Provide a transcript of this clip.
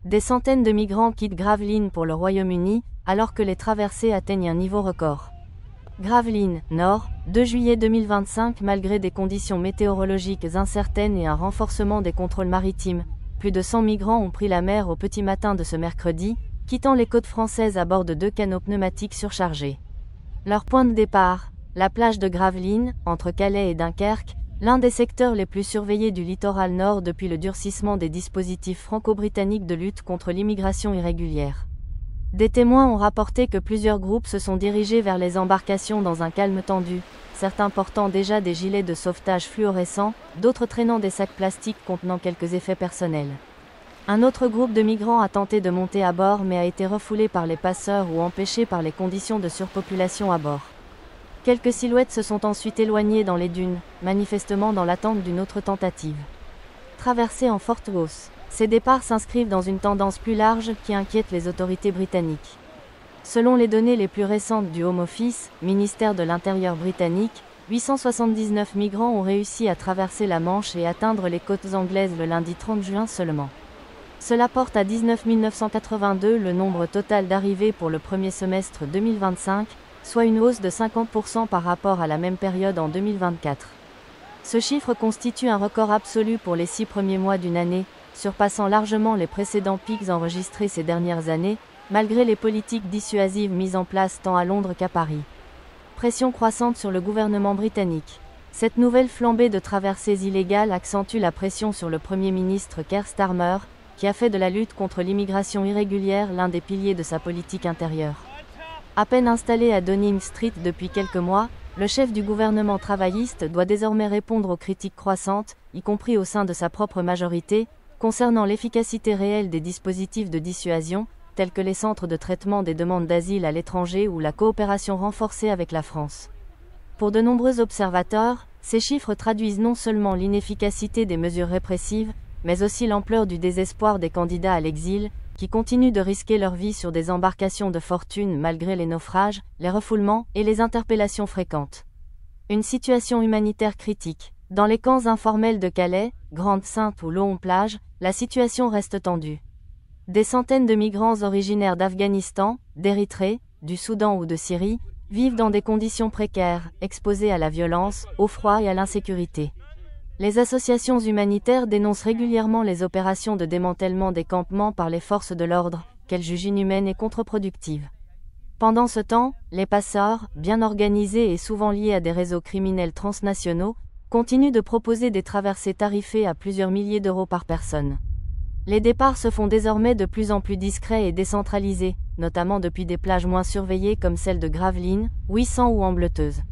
Des centaines de migrants quittent Gravelines pour le Royaume-Uni, alors que les traversées atteignent un niveau record. Gravelines, Nord, 2 juillet 2025. Malgré des conditions météorologiques incertaines et un renforcement des contrôles maritimes, plus de 100 migrants ont pris la mer au petit matin de ce mercredi, quittant les côtes françaises à bord de 2 canots pneumatiques surchargés. Leur point de départ, la plage de Gravelines, entre Calais et Dunkerque, l'un des secteurs les plus surveillés du littoral nord depuis le durcissement des dispositifs franco-britanniques de lutte contre l'immigration irrégulière. Des témoins ont rapporté que plusieurs groupes se sont dirigés vers les embarcations dans un calme tendu, certains portant déjà des gilets de sauvetage fluorescents, d'autres traînant des sacs plastiques contenant quelques effets personnels. Un autre groupe de migrants a tenté de monter à bord mais a été refoulé par les passeurs ou empêché par les conditions de surpopulation à bord. Quelques silhouettes se sont ensuite éloignées dans les dunes, manifestement dans l'attente d'une autre tentative. Traversée en forte hausse. Ces départs s'inscrivent dans une tendance plus large qui inquiète les autorités britanniques. Selon les données les plus récentes du Home Office, ministère de l'Intérieur britannique, 879 migrants ont réussi à traverser la Manche et atteindre les côtes anglaises le lundi 30 juin seulement. Cela porte à 19 982 le nombre total d'arrivées pour le premier semestre 2025, soit une hausse de 50% par rapport à la même période en 2024. Ce chiffre constitue un record absolu pour les 6 premiers mois d'une année, surpassant largement les précédents pics enregistrés ces dernières années, malgré les politiques dissuasives mises en place tant à Londres qu'à Paris. Pression croissante sur le gouvernement britannique. Cette nouvelle flambée de traversées illégales accentue la pression sur le Premier ministre Keir Starmer, qui a fait de la lutte contre l'immigration irrégulière l'un des piliers de sa politique intérieure. À peine installé à Downing Street depuis quelques mois, le chef du gouvernement travailliste doit désormais répondre aux critiques croissantes, y compris au sein de sa propre majorité, concernant l'efficacité réelle des dispositifs de dissuasion, tels que les centres de traitement des demandes d'asile à l'étranger ou la coopération renforcée avec la France. Pour de nombreux observateurs, ces chiffres traduisent non seulement l'inefficacité des mesures répressives, mais aussi l'ampleur du désespoir des candidats à l'exil, qui continuent de risquer leur vie sur des embarcations de fortune malgré les naufrages, les refoulements et les interpellations fréquentes. Une situation humanitaire critique. Dans les camps informels de Calais, Grande-Synthe ou Laon-Plage, la situation reste tendue. Des centaines de migrants originaires d'Afghanistan, d'Érythrée, du Soudan ou de Syrie, vivent dans des conditions précaires, exposés à la violence, au froid et à l'insécurité. Les associations humanitaires dénoncent régulièrement les opérations de démantèlement des campements par les forces de l'ordre, qu'elles jugent inhumaines et contre-productives. Pendant ce temps, les passeurs, bien organisés et souvent liés à des réseaux criminels transnationaux, continuent de proposer des traversées tarifées à plusieurs milliers d'euros par personne. Les départs se font désormais de plus en plus discrets et décentralisés, notamment depuis des plages moins surveillées comme celle de Gravelines, Ouessant ou Ambleteuse.